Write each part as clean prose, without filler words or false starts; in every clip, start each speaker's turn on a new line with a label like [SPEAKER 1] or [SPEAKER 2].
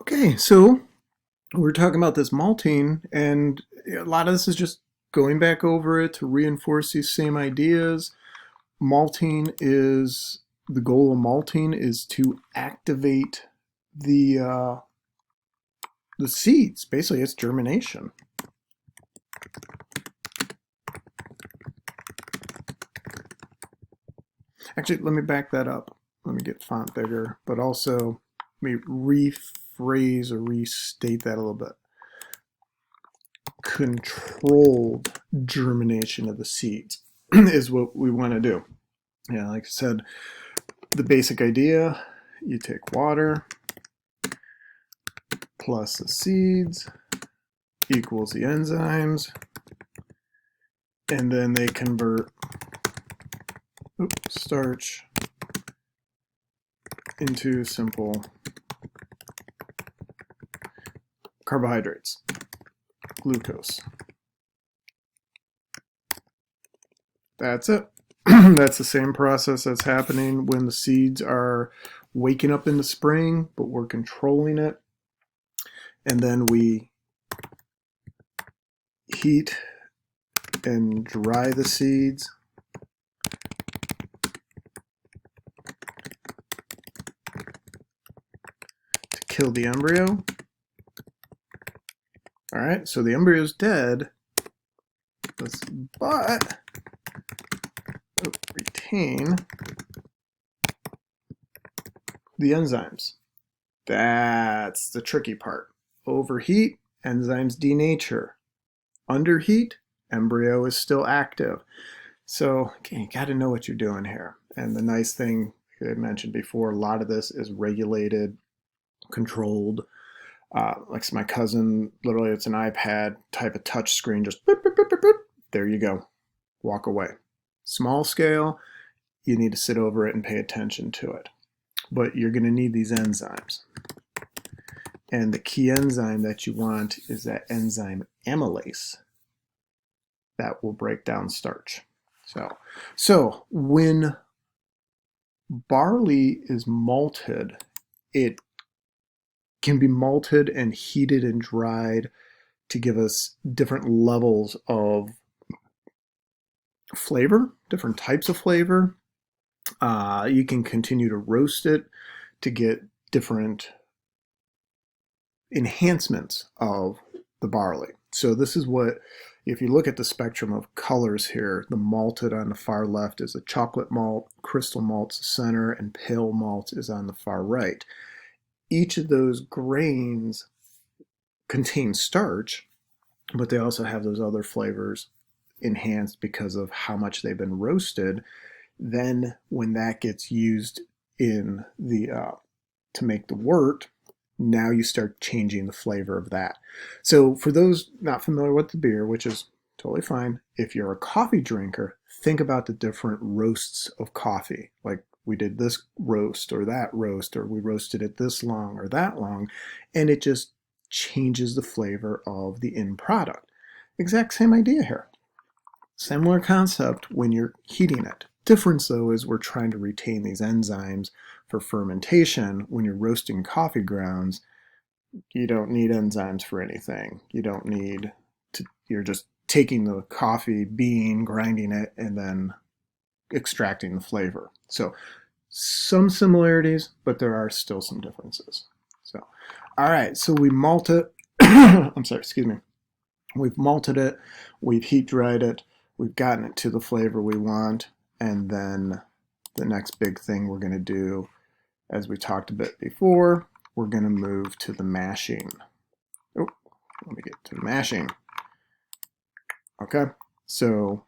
[SPEAKER 1] Okay, so we're talking about this malting, and a lot of this is just going back over it to reinforce these same ideas. Malting is the goal of malting is to activate the the seeds. Basically, it's germination. Actually, let me back that up. Let me get font bigger, but also let me rephrase or restate that a little bit. Controlled germination of the seeds is what we want to do. Yeah, like I said, the basic idea, you take water plus the seeds equals the enzymes, and then they convert starch into simple carbohydrates, glucose. That's it. That's the same process that's happening when the seeds are waking up in the spring, but we're controlling it. And then we heat and dry the seeds. To kill the embryo. All right, so the embryo is dead, but retain the enzymes. That's the tricky part. Overheat, enzymes denature. Underheat, embryo is still active. So you got to know what you're doing here. And the nice thing I mentioned before, a lot of this is regulated, controlled. Like my cousin, literally it's an iPad type of touch screen, just boop, boop, boop, boop, boop. There you go. Walk away. Small scale, you need to sit over it and pay attention to it. But you're going to need these enzymes. And the key enzyme that you want is that enzyme amylase. That will break down starch. So when barley is malted, it can be malted and heated and dried to give us different levels of flavor, different types of flavor. You can continue to roast it to get different enhancements of the barley. So this is what, if you look at the spectrum of colors here, the malted on the far left is a chocolate malt, crystal malt's the center, and pale malt is on the far right. Each of those grains contain starch, but they also have those other flavors enhanced because of how much they've been roasted. Then when that gets used in the to make the wort, now you start changing the flavor of that. So for those not familiar with the beer, which is totally fine, if you're a coffee drinker, think about the different roasts of coffee. Like we did this roast or that roast, or we roasted it this long or that long, and it just changes the flavor of the end product. Exact same idea here. Similar concept when you're heating it. Difference though is we're trying to retain these enzymes for fermentation. When you're roasting coffee grounds, you don't need enzymes for anything. You don't need to, you're just taking the coffee bean, grinding it, and then extracting the flavor. So some similarities, but there are still some differences. So, all right, so we malt it. I'm sorry, excuse me. We've malted it, we've heat dried it, we've gotten it to the flavor we want, and then the next big thing we're going to do, as we talked a bit before, we're going to move to the mashing. Oh, let me get to the mashing. Okay, so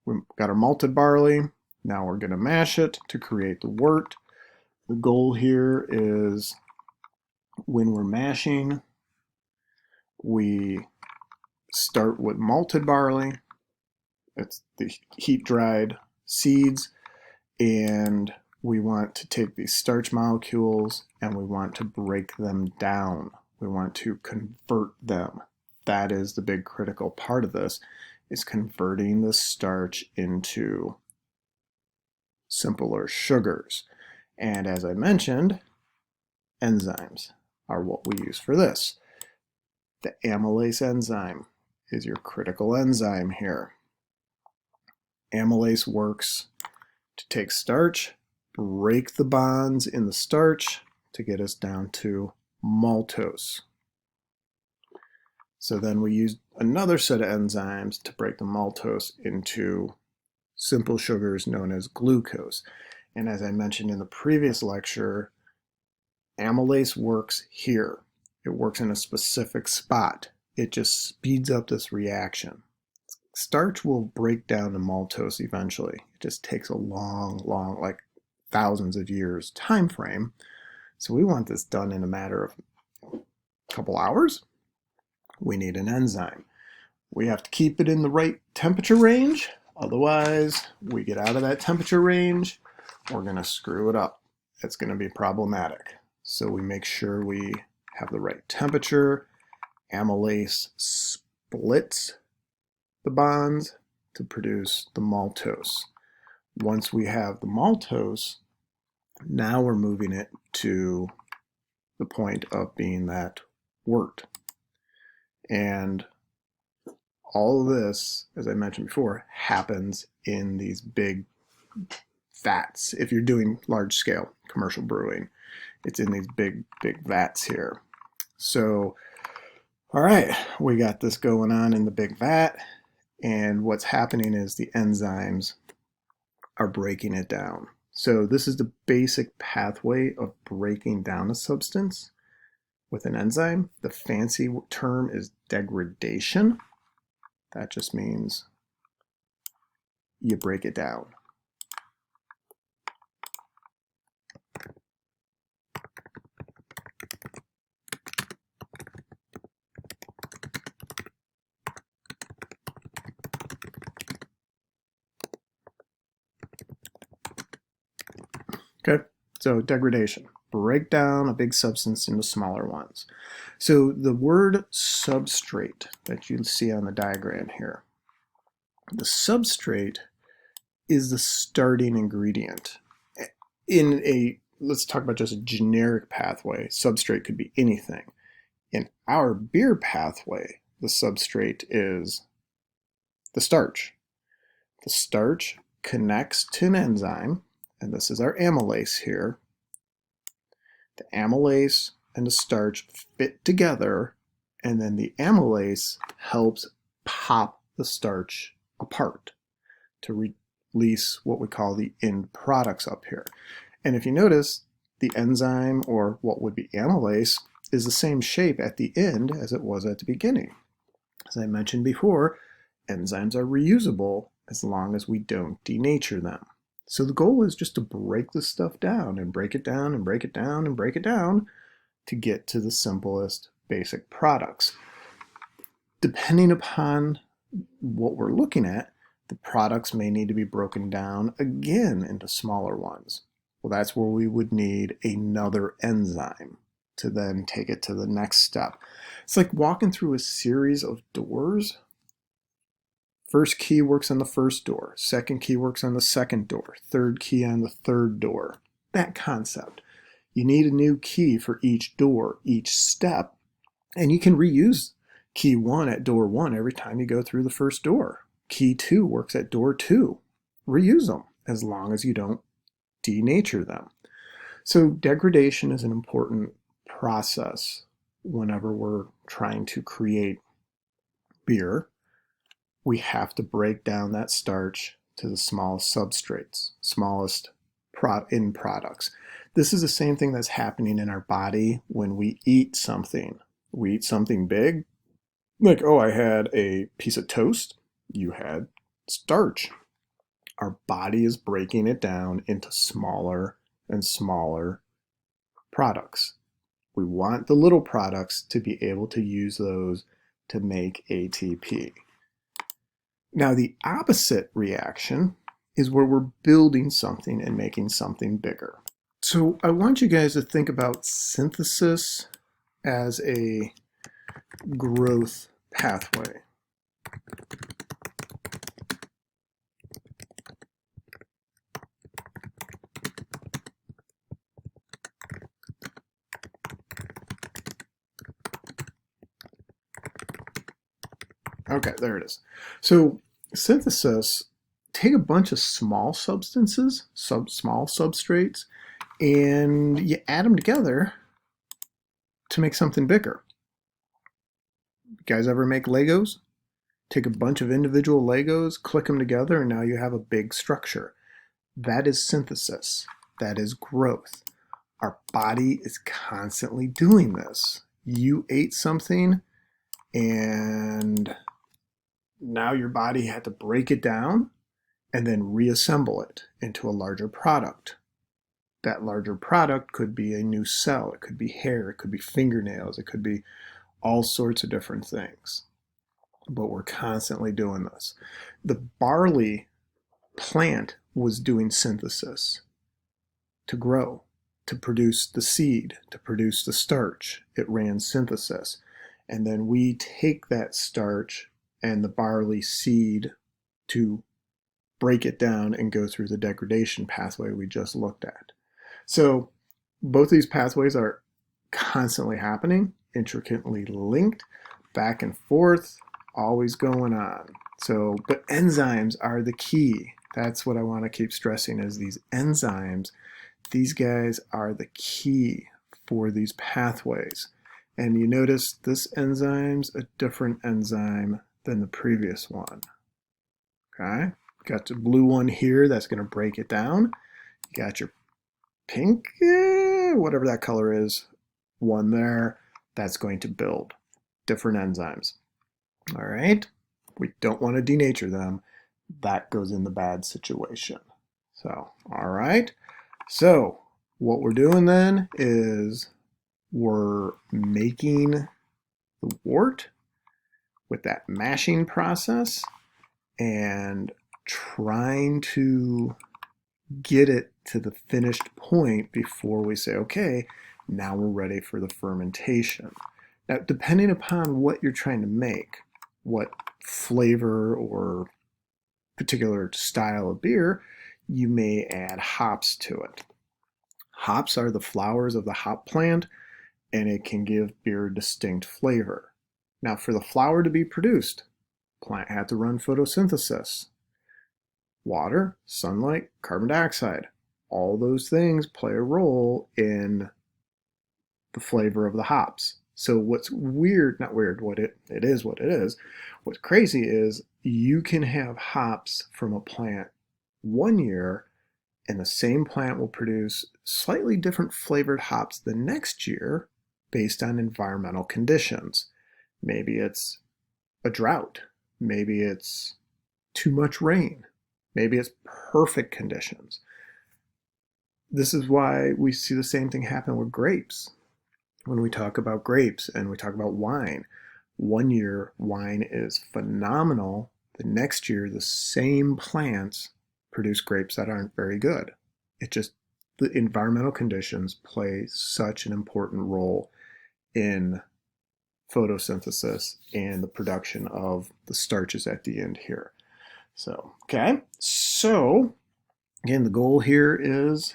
[SPEAKER 1] we've got our malted barley. Now we're going to mash it to create the wort. The goal here is when we're mashing, we start with malted barley. It's the heat-dried seeds, and we want to take these starch molecules and we want to break them down. We want to convert them. That is the big critical part of this, is converting the starch into simpler sugars. And as I mentioned, enzymes. are what we use for this. The amylase enzyme is your critical enzyme here. Amylase works to take starch, break the bonds in the starch to get us down to maltose. So then we use another set of enzymes to break the maltose into simple sugars known as glucose. And as I mentioned in the previous lecture, amylase works here. It works in a specific spot. It just speeds up this reaction. Starch will break down to maltose eventually. It just takes a long, like thousands of years time frame. So we want this done in a matter of a couple hours. We need an enzyme. We have to keep it in the right temperature range. Otherwise, we get out of that temperature range, we're going to screw it up. It's going to be problematic. So we make sure we have the right temperature. Amylase splits the bonds to produce the maltose. Once we have the maltose, now we're moving it to the point of being that wort. And all of this, as I mentioned before, happens in these big vats. If you're doing large scale commercial brewing, it's in these big vats here. So, all right, we got this going on in the big vat, and what's happening is the enzymes are breaking it down. So this is the basic pathway of breaking down a substance with an enzyme. The fancy term is degradation. That just means you break it down. Okay, so degradation. Break down a big substance into smaller ones. So the word substrate that you see on the diagram here, the substrate is the starting ingredient. In a, let's talk about just a generic pathway, substrate could be anything. In our beer pathway, the substrate is the starch. The starch connects to an enzyme, and this is our amylase here. The amylase and the starch fit together, and then the amylase helps pop the starch apart to release what we call the end products up here. And if you notice, the enzyme, or what would be amylase, is the same shape at the end as it was at the beginning. As I mentioned before, enzymes are reusable as long as we don't denature them. So the goal is just to break this stuff down and break it down and break it down and break it down to get to the simplest basic products. Depending upon what we're looking at, the products may need to be broken down again into smaller ones. Well, that's where we would need another enzyme to then take it to the next step. It's like walking through a series of doors. First key works on the first door, second key works on the second door, third key on the third door. That concept. You need a new key for each door, each step, and you can reuse key 1 at door 1 every time you go through the first door. Key 2 works at door 2. Reuse them as long as you don't denature them. So degradation is an important process whenever we're trying to create beer. We have to break down that starch to the smallest substrates, smallest end products. This is the same thing that's happening in our body when we eat something. We eat something big, like, oh, I had a piece of toast. You had starch. Our body is breaking it down into smaller and smaller products. We want the little products to be able to use those to make ATP. Now, the opposite reaction is where we're building something and making something bigger. So I want you guys to think about synthesis as a growth pathway. Okay, there it is. So synthesis, take a bunch of small substances, small substrates, and you add them together to make something bigger. You guys ever make Legos? Take a bunch of individual Legos, click them together, and now you have a big structure. That is synthesis. That is growth. Our body is constantly doing this. You ate something, and now your body had to break it down and then reassemble it into a larger product. That larger product could be a new cell, it could be hair, it could be fingernails, it could be all sorts of different things. But we're constantly doing this. The barley plant was doing synthesis to grow, to produce the seed, to produce the starch. It ran synthesis. And then we take that starch and the barley seed to break it down and go through the degradation pathway we just looked at. So both these pathways are constantly happening, intricately linked, back and forth, always going on. So, but enzymes are the key. That's what I want to keep stressing is these enzymes. These guys are the key for these pathways. And you notice this enzyme's a different enzyme than the previous one. Okay? Got the blue one here that's going to break it down. You got your pink, whatever that color is, one there, that's going to build different enzymes. All right? We don't want to denature them. That goes in the bad situation. So, all right. So, what we're doing then is we're making the wort with that mashing process and trying to get it to the finished point before we say, okay, now we're ready for the fermentation. Now, depending upon what you're trying to make, what flavor or particular style of beer, you may add hops to it. Hops are the flowers of the hop plant, and it can give beer a distinct flavor. Now, for the flower to be produced, plant had to run photosynthesis. Water, sunlight, carbon dioxide, all those things play a role in the flavor of the hops. So what's weird, not weird, it is what it is. What's crazy is you can have hops from a plant 1 year and the same plant will produce slightly different flavored hops the next year based on environmental conditions. Maybe it's a drought. Maybe it's too much rain. Maybe it's perfect conditions. This is why we see the same thing happen with grapes. When we talk about grapes and we talk about wine, 1 year wine is phenomenal. The next year, the same plants produce grapes that aren't very good. It just, the environmental conditions play such an important role in photosynthesis and the production of the starches at the end here. So, okay. So, again, the goal here is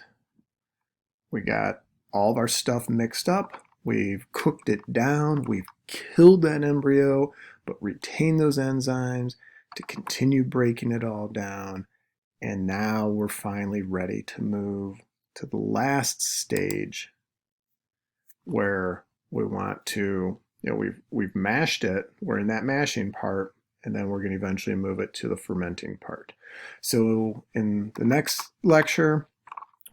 [SPEAKER 1] we got all of our stuff mixed up. We've cooked it down. We've killed that embryo, but retained those enzymes to continue breaking it all down. And now we're finally ready to move to the last stage where we want to, we've mashed it. We're in that mashing part, and then we're going to eventually move it to the fermenting part. So in the next lecture,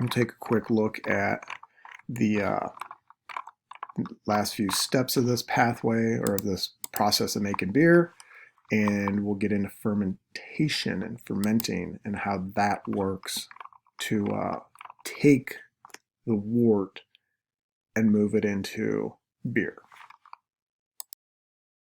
[SPEAKER 1] we'll take a quick look at the last few steps of this pathway or of this process of making beer, and we'll get into fermentation and fermenting and how that works to take the wort and move it into beer.